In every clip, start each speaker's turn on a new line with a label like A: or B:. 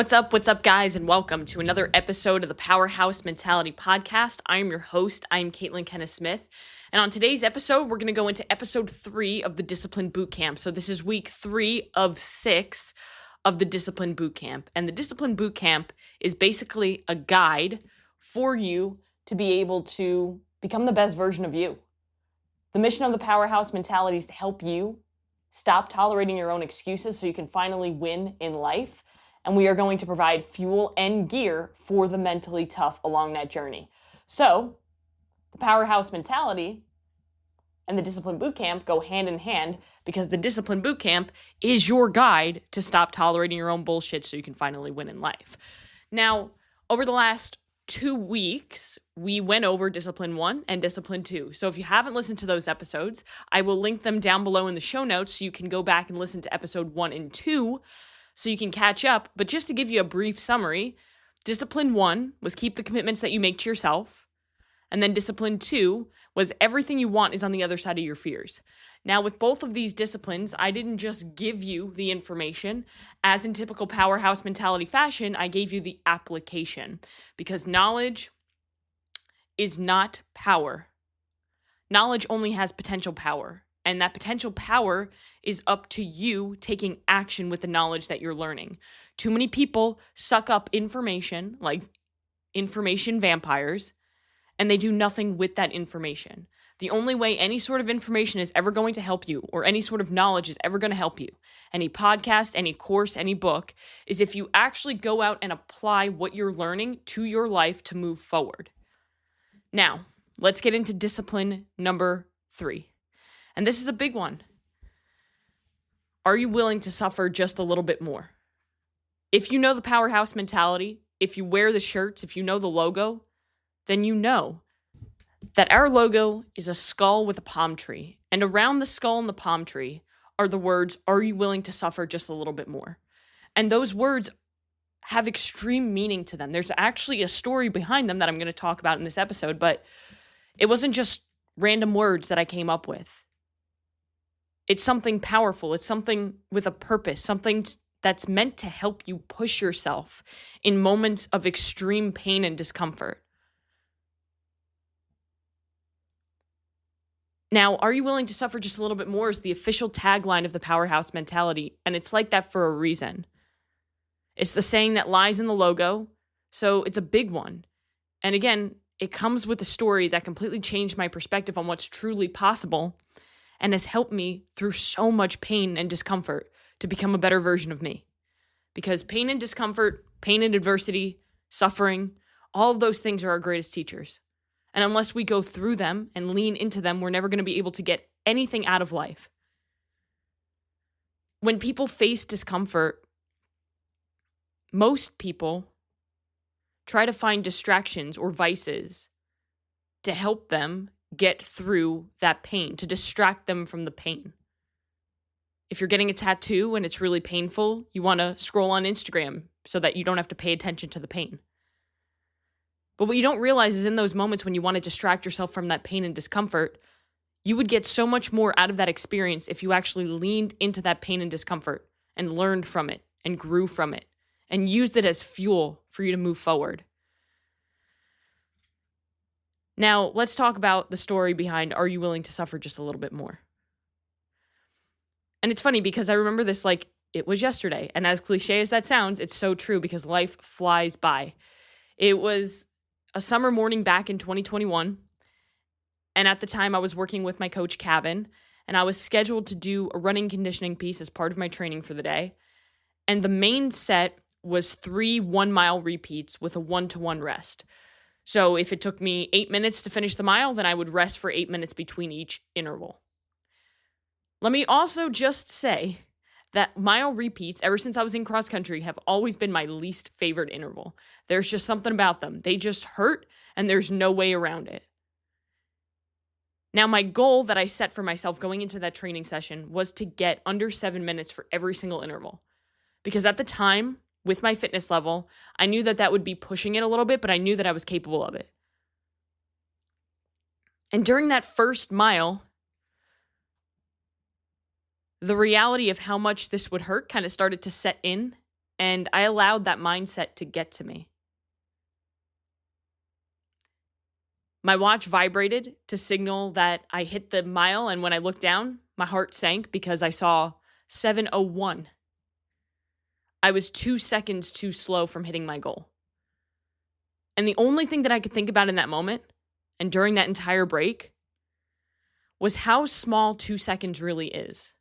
A: What's up, guys, and welcome to another episode of the Powerhouse Mentality podcast. I'm your host. I'm Caitlin Kenneth-Smith, and on today's episode, we're going to go into episode 3 of the Discipline Bootcamp. So this is week 3 of 6 of the Discipline Bootcamp, and the Discipline Bootcamp is basically a guide for you to be able to become the best version of you. The mission of the Powerhouse Mentality is to help you stop tolerating your own excuses so you can finally win in life. And we are going to provide fuel and gear for the mentally tough along that journey. So, the Powerhouse Mentality and the Discipline Bootcamp go hand in hand because the Discipline Bootcamp is your guide to stop tolerating your own bullshit so you can finally win in life. Now, over the last 2 weeks, we went over Discipline 1 and Discipline 2. So if you haven't listened to those episodes, I will link them down below in the show notes so you can go back and listen to episode 1 and 2 so you can catch up. But just to give you a brief summary, Discipline 1 was keep the commitments that you make to yourself. And then Discipline 2 was everything you want is on the other side of your fears. Now, with both of these disciplines, I didn't just give you the information. As in typical Powerhouse Mentality fashion, I gave you the application because knowledge is not power. Knowledge only has potential power. And that potential power is up to you taking action with the knowledge that you're learning. Too many people suck up information, like information vampires, and they do nothing with that information. The only way any sort of information is ever going to help you, or any sort of knowledge is ever going to help you, any podcast, any course, any book, is if you actually go out and apply what you're learning to your life to move forward. Now, let's get into discipline number 3. And this is a big one. Are you willing to suffer just a little bit more? If you know the Powerhouse Mentality, if you wear the shirts, if you know the logo, then you know that our logo is a skull with a palm tree. And around the skull and the palm tree are the words, are you willing to suffer just a little bit more? And those words have extreme meaning to them. There's actually a story behind them that I'm going to talk about in this episode, but it wasn't just random words that I came up with. It's something powerful. It's something with a purpose, something that's meant to help you push yourself in moments of extreme pain and discomfort. Now, are you willing to suffer just a little bit more is the official tagline of the Powerhouse Mentality, and it's like that for a reason. It's the saying that lies in the logo, so it's a big one. And again, it comes with a story that completely changed my perspective on what's truly possible and has helped me through so much pain and discomfort to become a better version of me. Because pain and discomfort, pain and adversity, suffering, all of those things are our greatest teachers. And unless we go through them and lean into them, we're never going to be able to get anything out of life. When people face discomfort, most people try to find distractions or vices to help them get through that pain, to distract them from the pain. If you're getting a tattoo and it's really painful, you want to scroll on Instagram so that you don't have to pay attention to the pain. But what you don't realize is in those moments when you want to distract yourself from that pain and discomfort, you would get so much more out of that experience if you actually leaned into that pain and discomfort and learned from it and grew from it and used it as fuel for you to move forward. Now, let's talk about the story behind are you willing to suffer just a little bit more? And it's funny because I remember this like it was yesterday. And as cliche as that sounds, it's so true because life flies by. It was a summer morning back in 2021. And at the time I was working with my coach, Kevin, and I was scheduled to do a running conditioning piece as part of my training for the day. And the main set was 3 1-mile repeats with a 1-to-1 rest. So if it took me 8 minutes to finish the mile, then I would rest for 8 minutes between each interval. Let me also just say that mile repeats, ever since I was in cross country, have always been my least favorite interval. There's just something about them. They just hurt, and there's no way around it. Now, my goal that I set for myself going into that training session was to get under 7 minutes for every single interval. Because at the time, with my fitness level, I knew that that would be pushing it a little bit, but I knew that I was capable of it. And during that first mile, the reality of how much this would hurt kind of started to set in, and I allowed that mindset to get to me. My watch vibrated to signal that I hit the mile, and when I looked down, my heart sank because I saw 7:01. I was 2 seconds too slow from hitting my goal. And the only thing that I could think about in that moment, and during that entire break, was how small 2 seconds really is.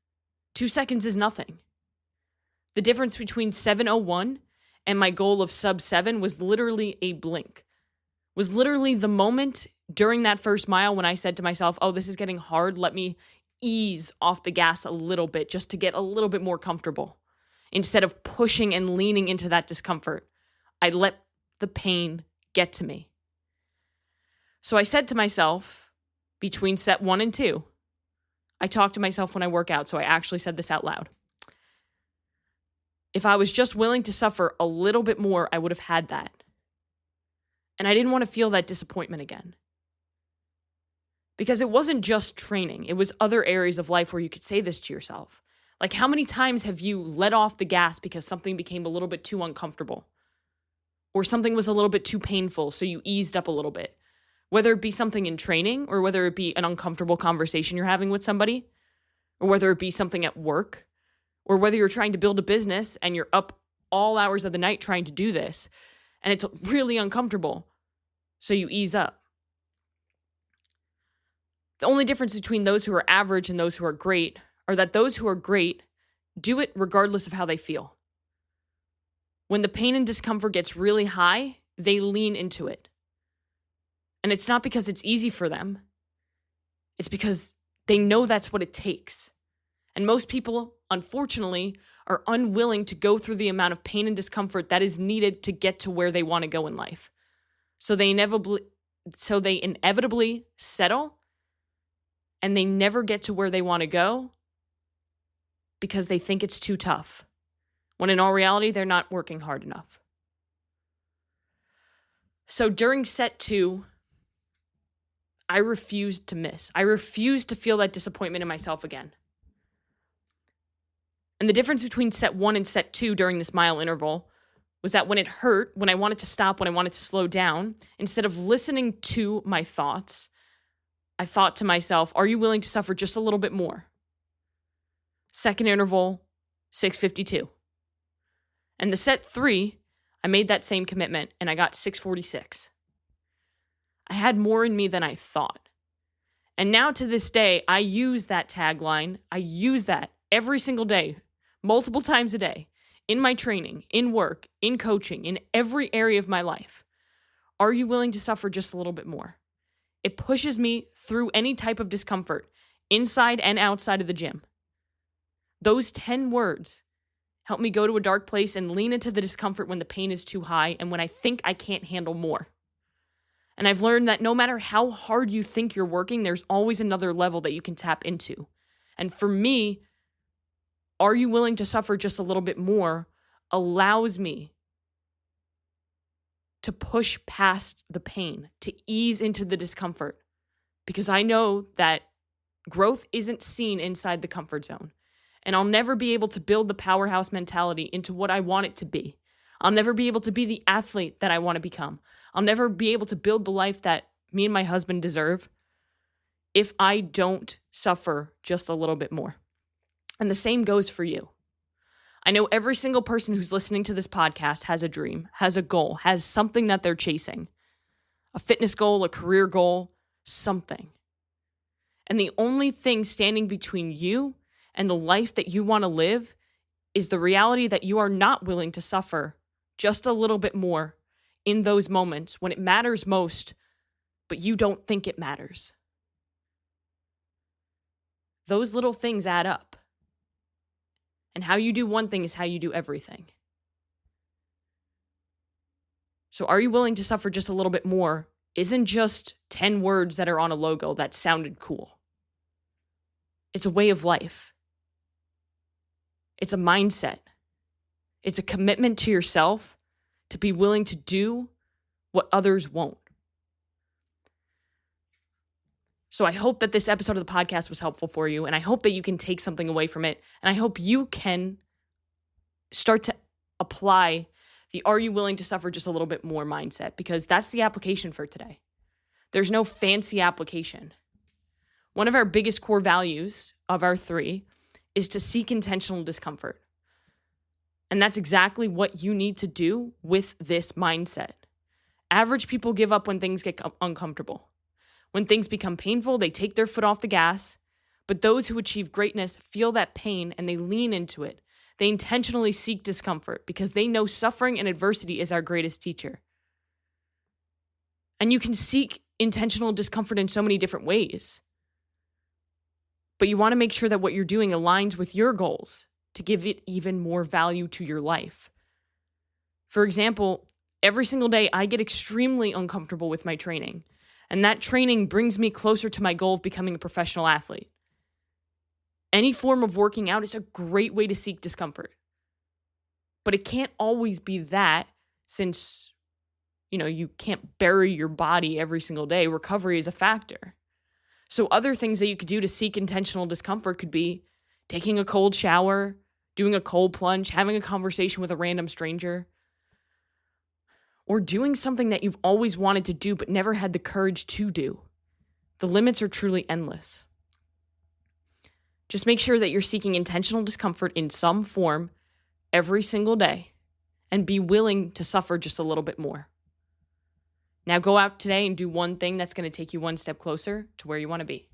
A: 2 seconds is nothing. The difference between 7:01 and my goal of sub 7 was literally a blink. Was literally the moment during that first mile when I said to myself, oh, this is getting hard. Let me ease off the gas a little bit just to get a little bit more comfortable. Instead of pushing and leaning into that discomfort, I let the pain get to me. So I said to myself, between set 1 and 2, I talk to myself when I work out, so I actually said this out loud. If I was just willing to suffer a little bit more, I would have had that. And I didn't want to feel that disappointment again. Because it wasn't just training. It was other areas of life where you could say this to yourself. Like, how many times have you let off the gas because something became a little bit too uncomfortable? Or something was a little bit too painful, so you eased up a little bit? Whether it be something in training, or whether it be an uncomfortable conversation you're having with somebody, or whether it be something at work, or whether you're trying to build a business and you're up all hours of the night trying to do this, and it's really uncomfortable, so you ease up. The only difference between those who are average and those who are great are that those who are great do it regardless of how they feel. When the pain and discomfort gets really high, they lean into it. And it's not because it's easy for them. It's because they know that's what it takes. And most people, unfortunately, are unwilling to go through the amount of pain and discomfort that is needed to get to where they want to go in life. So they inevitably settle, and they never get to where they want to go because they think it's too tough, when in all reality, they're not working hard enough. So during set 2, I refused to miss. I refused to feel that disappointment in myself again. And the difference between set 1 and set 2 during this mile interval was that when it hurt, when I wanted to stop, when I wanted to slow down, instead of listening to my thoughts, I thought to myself, are you willing to suffer just a little bit more? Second interval, 6:52. And the set 3, I made that same commitment and I got 6:46. I had more in me than I thought. And now to this day, I use that tagline. I use that every single day, multiple times a day, in my training, in work, in coaching, in every area of my life. Are you willing to suffer just a little bit more? It pushes me through any type of discomfort, inside and outside of the gym. Those 10 words help me go to a dark place and lean into the discomfort when the pain is too high and when I think I can't handle more. And I've learned that no matter how hard you think you're working, there's always another level that you can tap into. And for me, are you willing to suffer just a little bit more allows me to push past the pain, to ease into the discomfort, because I know that growth isn't seen inside the comfort zone. And I'll never be able to build the powerhouse mentality into what I want it to be. I'll never be able to be the athlete that I want to become. I'll never be able to build the life that me and my husband deserve if I don't suffer just a little bit more. And the same goes for you. I know every single person who's listening to this podcast has a dream, has a goal, has something that they're chasing. A fitness goal, a career goal, something. And the only thing standing between you and the life that you want to live is the reality that you are not willing to suffer just a little bit more in those moments when it matters most, but you don't think it matters. Those little things add up. And how you do one thing is how you do everything. So are you willing to suffer just a little bit more isn't just 10 words that are on a logo that sounded cool. It's a way of life. It's a mindset. It's a commitment to yourself to be willing to do what others won't. So I hope that this episode of the podcast was helpful for you, and I hope that you can take something away from it, and I hope you can start to apply the "are you willing to suffer just a little bit more" mindset, because that's the application for today. There's no fancy application. One of our biggest core values of our 3 is to seek intentional discomfort. And that's exactly what you need to do with this mindset. Average people give up when things get uncomfortable. When things become painful, they take their foot off the gas. But those who achieve greatness feel that pain and they lean into it. They intentionally seek discomfort because they know suffering and adversity is our greatest teacher. And you can seek intentional discomfort in so many different ways. But you want to make sure that what you're doing aligns with your goals to give it even more value to your life. For example, every single day I get extremely uncomfortable with my training, and that training brings me closer to my goal of becoming a professional athlete. Any form of working out is a great way to seek discomfort. But it can't always be that, since, you can't bury your body every single day. Recovery is a factor. So other things that you could do to seek intentional discomfort could be taking a cold shower, doing a cold plunge, having a conversation with a random stranger, or doing something that you've always wanted to do but never had the courage to do. The limits are truly endless. Just make sure that you're seeking intentional discomfort in some form every single day and be willing to suffer just a little bit more. Now go out today and do one thing that's going to take you one step closer to where you want to be.